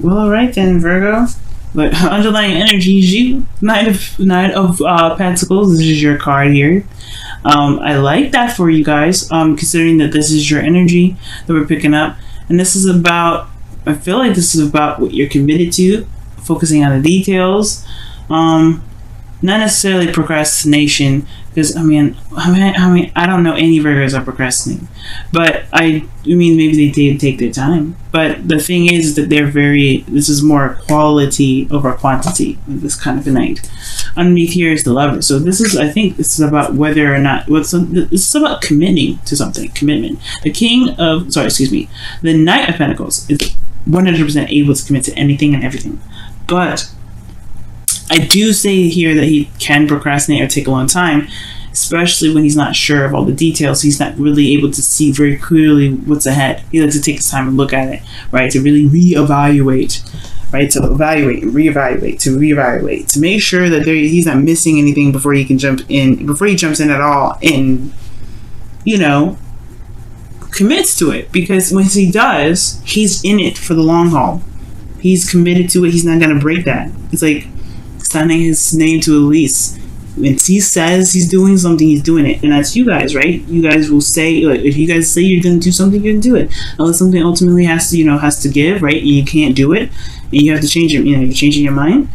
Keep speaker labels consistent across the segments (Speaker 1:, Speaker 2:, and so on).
Speaker 1: Well, all right then, Virgo. But underlying energy is you. Knight of Pentacles. This is your card here. I like that for you guys. Considering that this is your energy that we're picking up, and this is about. I feel like this is about what you're committed to, focusing on the details. Not necessarily procrastination, because I mean, I don't know any Virgos that procrastinate, but I mean, maybe they did take their time. But the thing is that this is more quality over quantity with this kind of a night. Underneath here is the Lover. So I think this is about whether or not, this is about committing to something, commitment. The Knight of Pentacles is 100% able to commit to anything and everything. But I do say here that he can procrastinate or take a long time, especially when he's not sure of all the details. He's not really able to see very clearly what's ahead. He likes to take his time and look at it, right? To really reevaluate, right? To evaluate and reevaluate, to make sure that he's not missing anything before he jumps in at all, and, commits to it. Because once he does, he's in it for the long haul. He's committed to it. He's not going to break that. It's like signing his name to a lease. When he says he's doing something, he's doing it. And that's you guys, right? You guys will say, like, if you guys say you're going to do something, you're going to do it. Unless something ultimately has to give, right? And you can't do it, and you have to change it. You're changing your mind,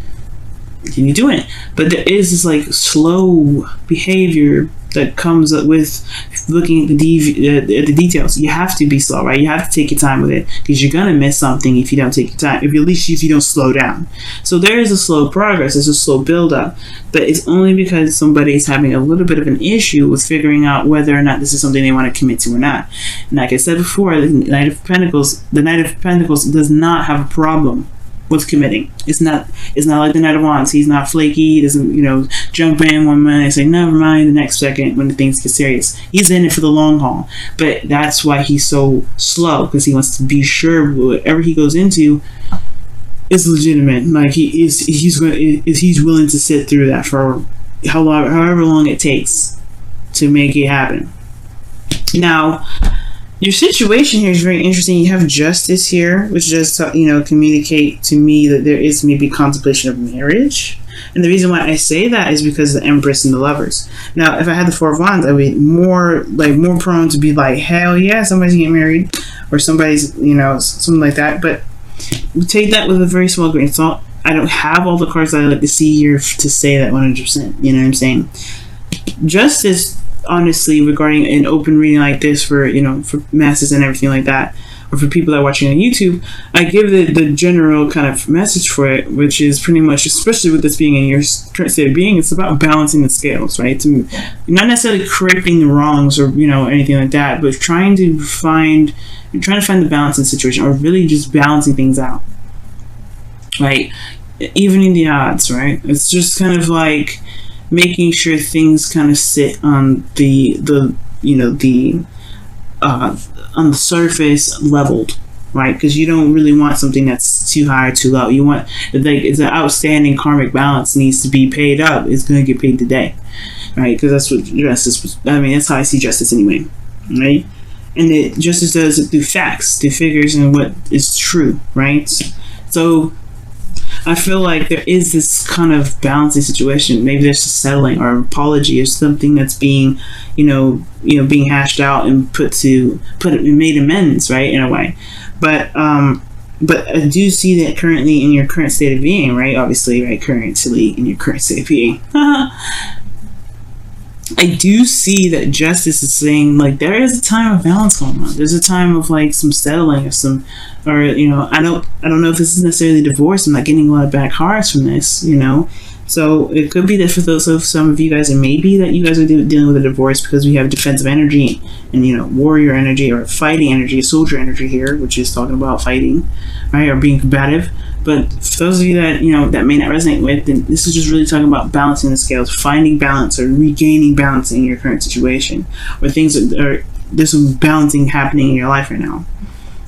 Speaker 1: and you're doing it. But there is this like slow behavior that comes up with looking at the details. You have to be slow, right? You have to take your time with it, because you're gonna miss something if you don't take your time. If you don't slow down. So there is a slow progress. There's a slow build up, but it's only because somebody is having a little bit of an issue with figuring out whether or not this is something they want to commit to or not. And like I said before, the Knight of Pentacles does not have a problem with committing. It's not like the Knight of Wands. He's not flaky. He doesn't, jump in one minute and say never mind the next second when things get serious. He's in it for the long haul. But that's why he's so slow, because he wants to be sure whatever he goes into is legitimate. Like he's willing to sit through that for however long it takes to make it happen. Now, your situation here is very interesting. You have Justice here, which does, communicate to me that there is maybe contemplation of marriage. And the reason why I say that is because of the Empress and the Lovers. Now, if I had the Four of Wands, I would be more prone to be like, hell yeah, somebody's getting married, or somebody's, something like that. But we take that with a very small grain of salt. I don't have all the cards that I like to see here to say that 100%. You know what I'm saying? Justice, honestly, regarding an open reading like this for masses and everything like that, or for people that are watching on YouTube, I give the general kind of message for it, which is pretty much, especially with this being in your current state of being, it's about balancing the scales, right? Not necessarily correcting the wrongs or anything like that, but trying to find the balance in the situation, or really just balancing things out, right? Evening the odds, right? It's just kind of like making sure things kind of sit on on the surface leveled, right? Because you don't really want something that's too high or too low. You want, it's an outstanding karmic balance needs to be paid up. It's going to get paid today, right? Because that's what justice. That's how I see justice anyway, right? And justice does it through facts, through figures, and what is true, right? So I feel like there is this kind of balancing situation. Maybe there's a settling or apology or something that's being, being hashed out and made amends, right, in a way. But I do see that currently in your current state of being, right? Obviously, right? Currently in your current state of being. I do see that justice is saying, like, there is a time of balance going on. There's a time of like some settling or I don't know if this is necessarily divorce. I'm not getting a lot of back cards from this, So it could be that for some of you guys, it may be that you guys are dealing with a divorce because we have defensive energy and warrior energy or fighting energy, soldier energy here, which is talking about fighting, right, or being combative. But for those of you that that may not resonate with, then this is just really talking about balancing the scales, finding balance or regaining balance in your current situation, or there's some balancing happening in your life right now,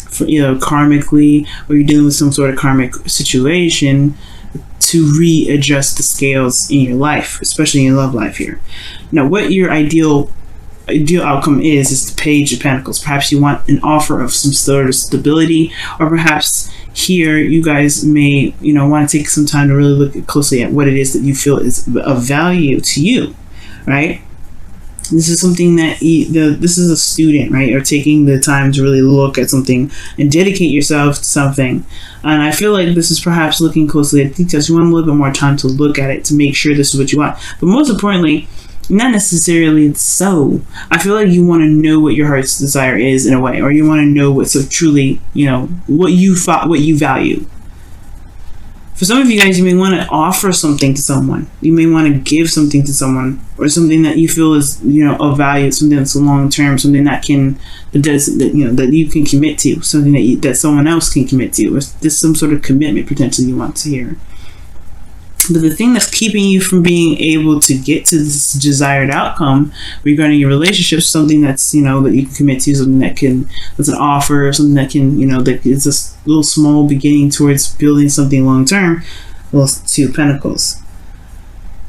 Speaker 1: for karmically, or you're dealing with some sort of karmic situation to readjust the scales in your life, especially in your love life here. Now, what your ideal outcome is the Page of Pentacles. Perhaps you want an offer of some sort of stability, or perhaps here you guys may, want to take some time to really look closely at what it is that you feel is of value to you, right? This is something that this is a student, right? Or taking the time to really look at something and dedicate yourself to something. And I feel like this is perhaps looking closely at details. You want a little bit more time to look at it to make sure this is what you want. But most importantly, not necessarily so. I feel like you want to know what your heart's desire is in a way, or you want to know what's so truly, what you value. For some of you guys, you may want to offer something to someone. You may want to give something to someone, or something that you feel is, of value, something that's long term, something that you can commit to, something that someone else can commit to, or there's some sort of commitment potentially you want to hear. But the thing that's keeping you from being able to get to this desired outcome regarding your relationship, something that's, that you can commit to, something that's an offer, something that can, that is a little small beginning towards building something long term, well, Two of Pentacles.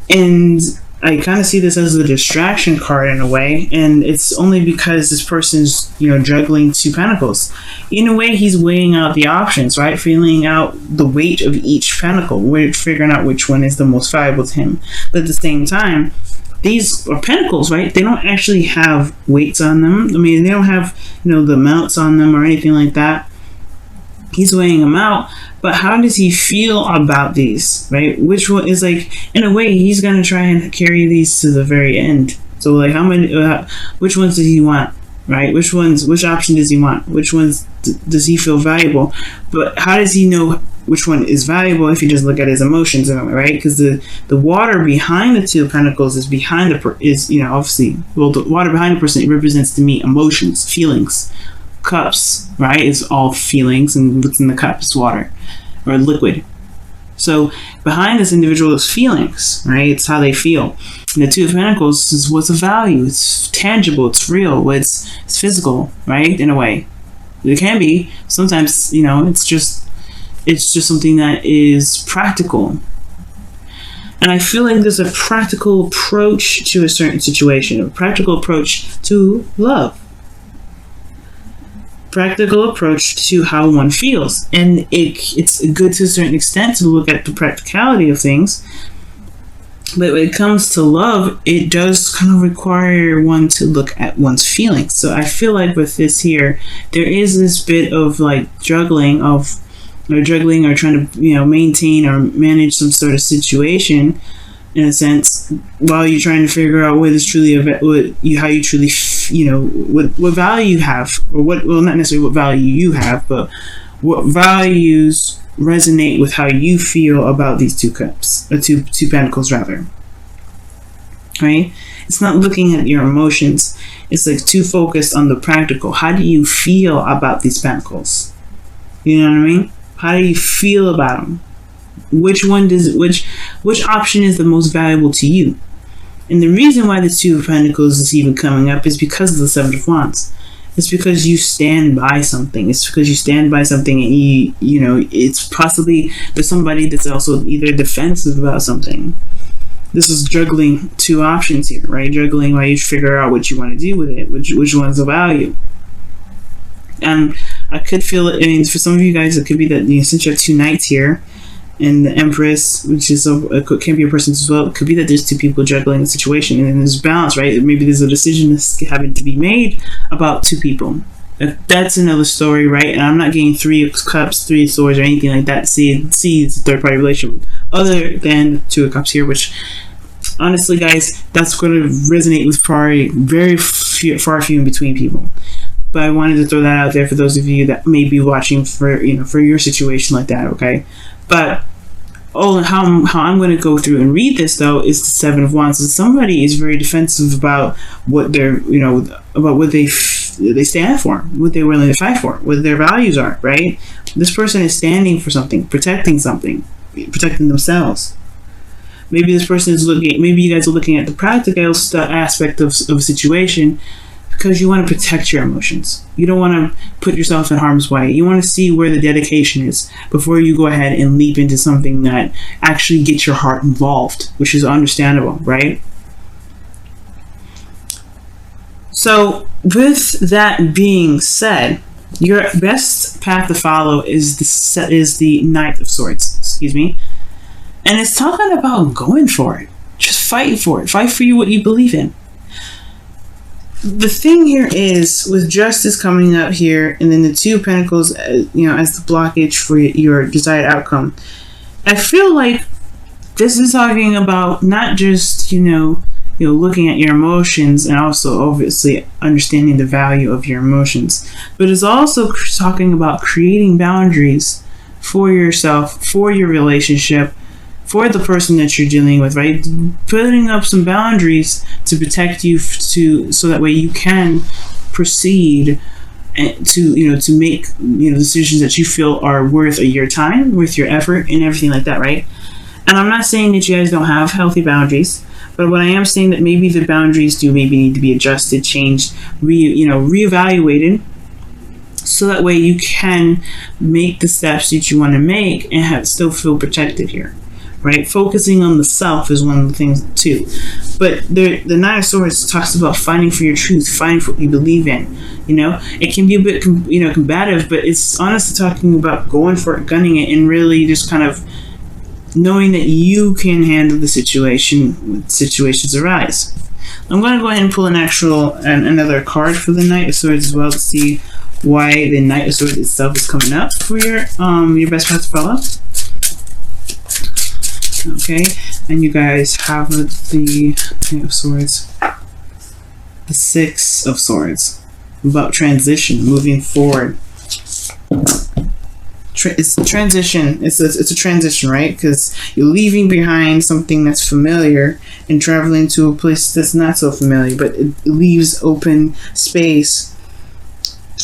Speaker 1: And I kind of see this as a distraction card in a way, and it's only because this person's, juggling Two Pentacles. In a way, he's weighing out the options, right? Feeling out the weight of each pentacle, figuring out which one is the most valuable to him. But at the same time, these are pentacles, right? They don't actually have weights on them. I mean, they don't have, the amounts on them or anything like that. He's weighing them out, but how does he feel about these, right? Which one is in a way, he's going to try and carry these to the very end. So how many, which ones does he want, right? Which option does he want? Which ones does he feel valuable? But how does he know which one is valuable if you just look at his emotions, right? Because the water behind the Two of Pentacles is behind obviously, well, the water behind the person, it represents to me emotions, feelings. Cups, right, is all feelings, and what's in the cup is water or liquid. So behind this individual is feelings, right? It's how they feel. And the Two of Pentacles is what's of value. It's tangible, it's real, it's physical, right? In a way, it can be sometimes. It's just something that is practical. And I feel like there's a practical approach to a certain situation, a practical approach to love. Practical approach to how one feels, and it's good to a certain extent to look at the practicality of things, but when it comes to love, it does kind of require one to look at one's feelings. So I feel like with this here, there is this bit of juggling or trying to maintain or manage some sort of situation, in a sense, while you're trying to figure out what is truly how you truly what value you have, or not necessarily what value you have, but what values resonate with how you feel about these two cups, or two pentacles rather, right? It's not looking at your emotions, it's too focused on the practical. How do you feel about these pentacles? You know what I mean? How do you feel about them? Which option is the most valuable to you? And the reason why the Two of Pentacles is even coming up is because of the Seven of Wands. It's because you stand by something. It's because you stand by something, and it's possibly there's somebody that's also either defensive about something. This is juggling two options here, right? Juggling while you figure out what you want to do with it, which one's the value. And I could feel it. I mean, for some of you guys, it could be that since you have two knights here, and the Empress, which is can be a person as well. It could be that there's two people juggling the situation, and there's balance, right? Maybe there's a decision that's having to be made about two people. That's another story, right? And I'm not getting Three of Cups, Three of Swords, or anything like that. See, it's a third-party relationship, other than Two of Cups here, which honestly, guys, that's going to resonate with probably far few in between people. But I wanted to throw that out there for those of you that may be watching for your situation like that, okay? But how I'm going to go through and read this though is the Seven of Wands. So somebody is very defensive about what they're about what they stand for, what they're willing to fight for, what their values are, right? This person is standing for something, protecting themselves. Maybe this person is maybe you guys are looking at the practical aspect of a situation, because you want to protect your emotions. You don't want to put yourself in harm's way. You want to see where the dedication is before you go ahead and leap into something that actually gets your heart involved, which is understandable, right? So with that being said, Your best path to follow is the Knight of Swords. Excuse me, and it's talking about going for it, just fighting for it. Fight for you what you believe in. The thing here is with Justice coming up here, and then the Two of Pentacles, as the blockage for your desired outcome. I feel like this is talking about not just looking at your emotions and also obviously understanding the value of your emotions, but it's also talking about creating boundaries for yourself, for your relationship, for the person that you're dealing with, right? Putting up some boundaries to protect you so that way you can proceed and to make decisions that you feel are worth your time, worth your effort, and everything like that, right? And I'm not saying that you guys don't have healthy boundaries. But what I am saying that maybe the boundaries do maybe need to be adjusted, changed, reevaluated, so that way you can make the steps that you want to make and still feel protected here, right? Focusing on the self is one of the things too. But the Nine of Swords talks about fighting for your truth, fighting for what you believe in. It can be a bit combative, but it's honestly talking about going for it, gunning it, and really just kind of knowing that you can handle the situation when situations arise. I'm going to go ahead and pull another card for the Knight of Swords as well to see why the Knight of Swords itself is coming up for your best path to follow. Okay, and you guys have the Knight of Swords, the Six of Swords, about transition, moving forward. It's a transition. It's a transition, right? Because you're leaving behind something that's familiar and traveling to a place that's not so familiar, but it leaves open space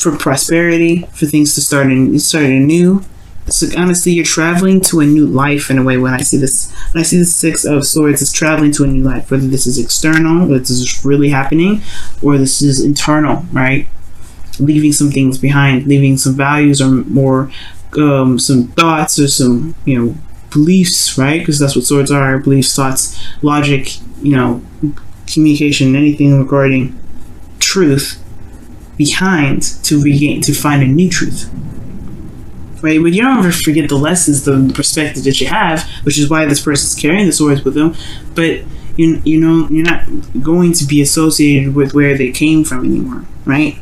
Speaker 1: for prosperity, for things to start anew. So honestly, you're traveling to a new life in a way. When I see the Six of Swords, it's traveling to a new life. Whether this is external, whether this is really happening, or this is internal, right? Leaving some things behind, leaving some values or more. Some thoughts or some beliefs, right? Because that's what swords are: beliefs, thoughts, logic, communication, anything regarding truth behind to find a new truth, right? But you don't ever forget the lessons, the perspective that you have, which is why this person's carrying the swords with them. But you're not going to be associated with where they came from anymore, right?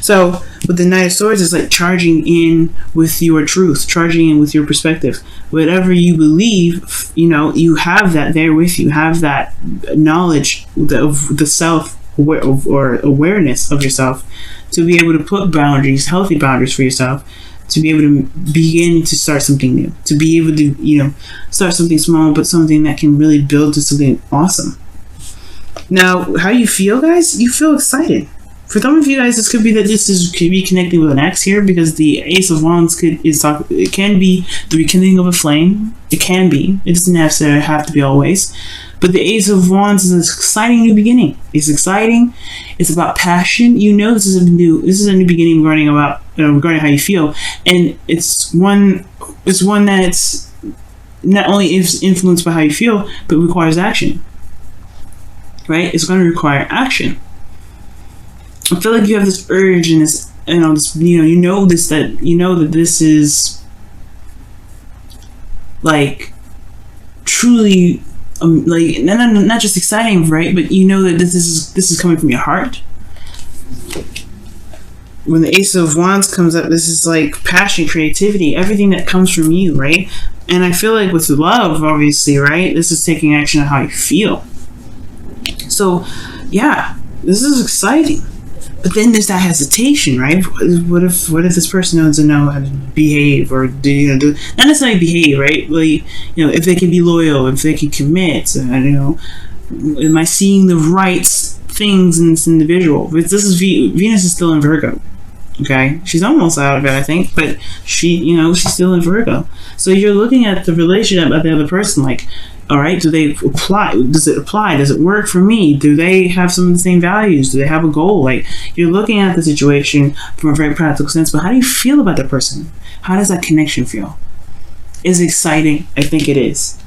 Speaker 1: So with the Knight of Swords, it's like charging in with your truth, charging in with your perspective. Whatever you believe, you have that there with you. Have that knowledge of the self or awareness of yourself to be able to put boundaries, healthy boundaries for yourself, to be able to begin to start something new, to be able to start something small, but something that can really build to something awesome. Now, how you feel, guys? You feel excited. For some of you guys, this could be that could be connecting with an ex here, because the Ace of Wands it can be the rekindling of a flame. It can be. It doesn't have to be always. But the Ace of Wands is an exciting new beginning. It's exciting. It's about passion. This is a new beginning regarding how you feel, and it's one that's not only is influenced by how you feel, but requires action. Right? It's going to require action. I feel like you have this urge and this, that this is like truly, not just exciting, right? But that this is coming from your heart. When the Ace of Wands comes up, this is like passion, creativity, everything that comes from you, right? And I feel like with love, obviously, right? This is taking action on how you feel. So, yeah, this is exciting. But then there's that hesitation, right? What if this person doesn't know how to behave, or not necessarily behave, right? Like, if they can be loyal, if they can commit, am I seeing the right things in this individual? But this is Venus is still in Virgo. Okay, she's almost out of it, I think, but she's still in Virgo. So you're looking at the relationship of the other person, like, all right, do they apply? Does it apply? Does it work for me? Do they have some of the same values? Do they have a goal? Like, you're looking at the situation from a very practical sense, but how do you feel about that person? How does that connection feel? Is it exciting? I think it is.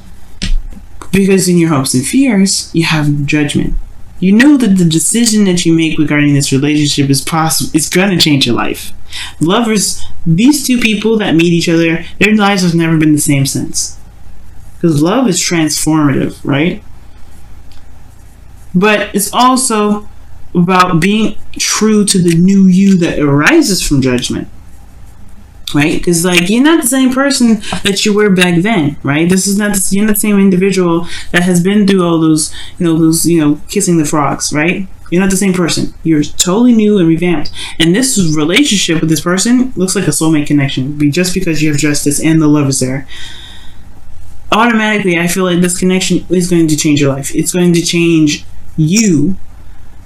Speaker 1: Because in your hopes and fears, you have judgment. you know that the decision that you make regarding this relationship is possible. It's going to change your life. Lovers, these two people that meet each other, their lives have never been the same since. Because love is transformative, right? But it's also about being true to the new you that arises from judgment. Right? Because like you're not the same person that you were back then, right? You're not the same individual that has been through all those kissing the frogs, right? You're not the same person. You're totally new and revamped. And this relationship with this person looks like a soulmate connection. Just because you have justice and the love is there, automatically I feel like this connection is going to change your life. It's going to change you.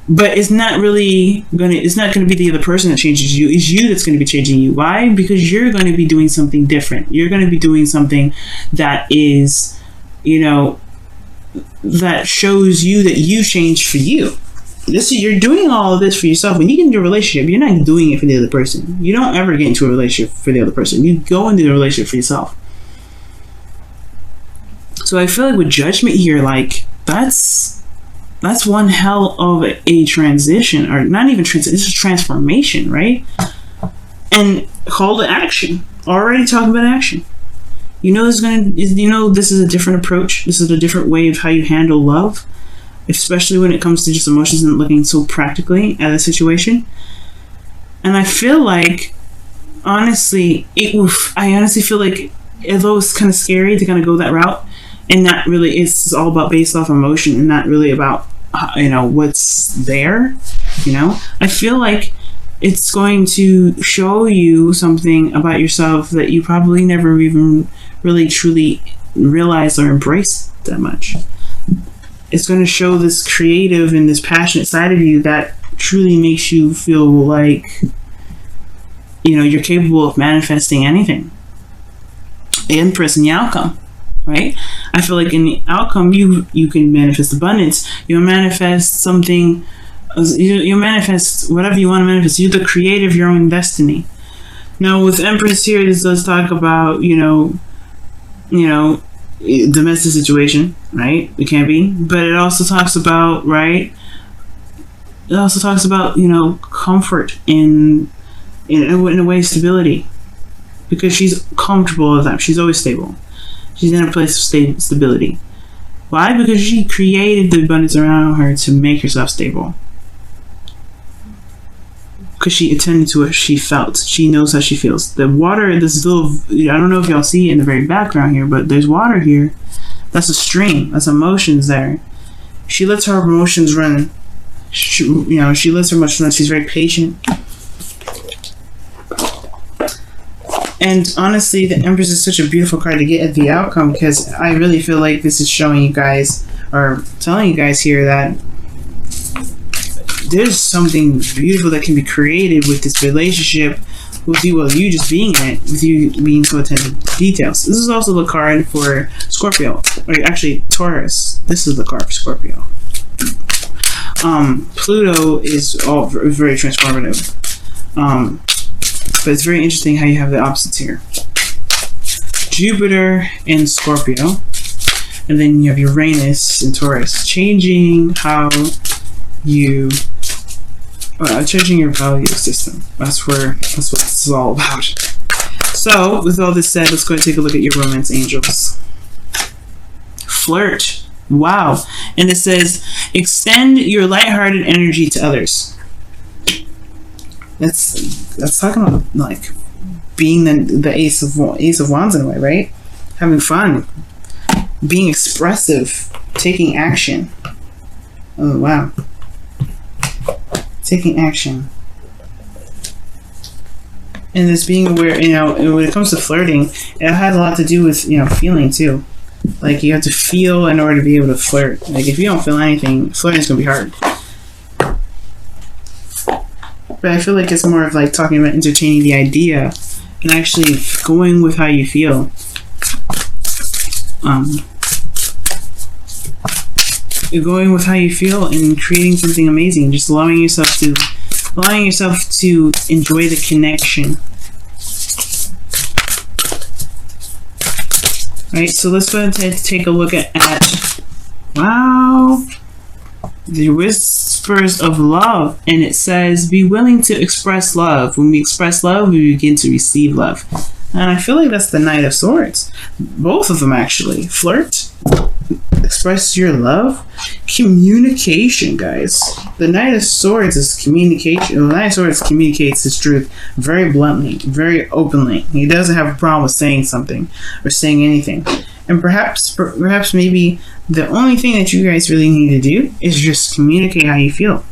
Speaker 1: But it's not going to be the other person that changes you. It's you that's going to be changing you. Why? Because you're going to be doing something different. You're going to be doing something that is, that shows you that you changed for you. You're doing all of this for yourself. When you get into a relationship, you're not doing it for the other person. You don't ever get into a relationship for the other person. You go into a relationship for yourself. So I feel like with judgment here, like that's one hell of a transition, or not even transition, it's a transformation, right? And call to action. Already talking about action. This is a different approach. This is a different way of how you handle love, especially when it comes to just emotions and looking so practically at a situation. And I feel like, I honestly feel like, although it's kind of scary to kind of go that route, and not really, it's all about based off emotion and not really about what's there. I feel like it's going to show you something about yourself that you probably never even really truly realized or embraced that much. It's going to show this creative and this passionate side of you that truly makes you feel like you're capable of manifesting anything. The Empress in the outcome, right? I feel like in the outcome, you can manifest abundance. You'll manifest something. You'll manifest whatever you want to manifest. You're the creator of your own destiny. Now, with Empress here, this does talk about domestic situation, right? It can be, but it also talks about, right? It also talks about comfort in a way, stability, because she's comfortable all the time. She's always stable. She's in a place of stability. Why? Because she created the abundance around her to make herself stable. Because she attended to what she felt. She knows how she feels. The water, this little, I don't know if y'all see it in the very background here, but there's water here. That's a stream. That's emotions there. She lets her emotions run. She lets her emotions run. She's very patient. And honestly, the Empress is such a beautiful card to get at the outcome, because I really feel like this is showing you guys, or telling you guys here, that there's something beautiful that can be created with this relationship, with you just being in it, with you being so attentive to details. This is also the card for Scorpio, or actually Taurus. This is the card for Scorpio. Pluto is very transformative. But it's very interesting how you have the opposites here. Jupiter in Scorpio, and then you have Uranus in Taurus, changing how you, changing your value system. That's what this is all about. So, with all this said, let's go and take a look at your romance angels. Flirt. Wow. And it says, extend your lighthearted energy to others. That's talking about like being the ace of wands in a way, right? Having fun, being expressive, taking action. Oh wow, taking action, and this being aware. When it comes to flirting, it has a lot to do with feeling too. Like you have to feel in order to be able to flirt. Like if you don't feel anything, flirting is gonna be hard. But I feel like it's more of like talking about entertaining the idea and actually going with how you feel. You're going with how you feel and creating something amazing. Just allowing yourself to enjoy the connection. Right, so let's go ahead and take a look at wow. The whispers of love, and it says, be willing to express love. When we express love, we begin to receive love. And I feel like that's the Knight of Swords. Both of them, actually. Flirt, express your love, communication, guys. The Knight of Swords is communication. The Knight of Swords communicates his truth very bluntly, very openly. He doesn't have a problem with saying something or saying anything. And perhaps maybe the only thing that you guys really need to do is just communicate how you feel.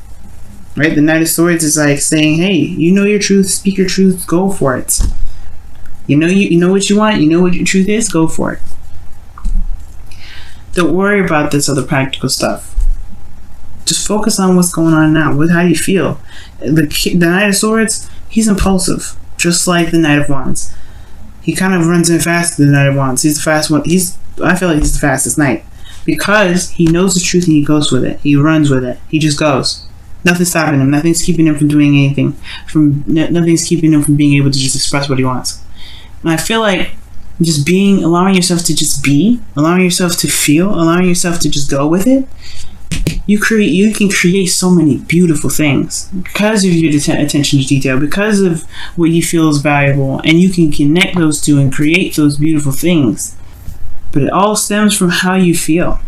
Speaker 1: Right? The Knight of Swords is like saying, hey, you know your truth, speak your truth, go for it. You know what you want, you know what your truth is, go for it. Don't worry about this other practical stuff. Just focus on what's going on now. How do you feel? The Knight of Swords, he's impulsive, just like the Knight of Wands. He kind of runs in fast to the Knight of Wands. He's the fast one. I feel like he's the fastest knight because he knows the truth and he goes with it. He runs with it. He just goes. Nothing's stopping him. Nothing's keeping him from doing anything. Nothing's keeping him from being able to just express what he wants. And I feel like just allowing yourself to just be, allowing yourself to feel, allowing yourself to just go with it. You can create so many beautiful things because of your attention to detail, because of what you feel is valuable, and you can connect those two and create those beautiful things. But it all stems from how you feel.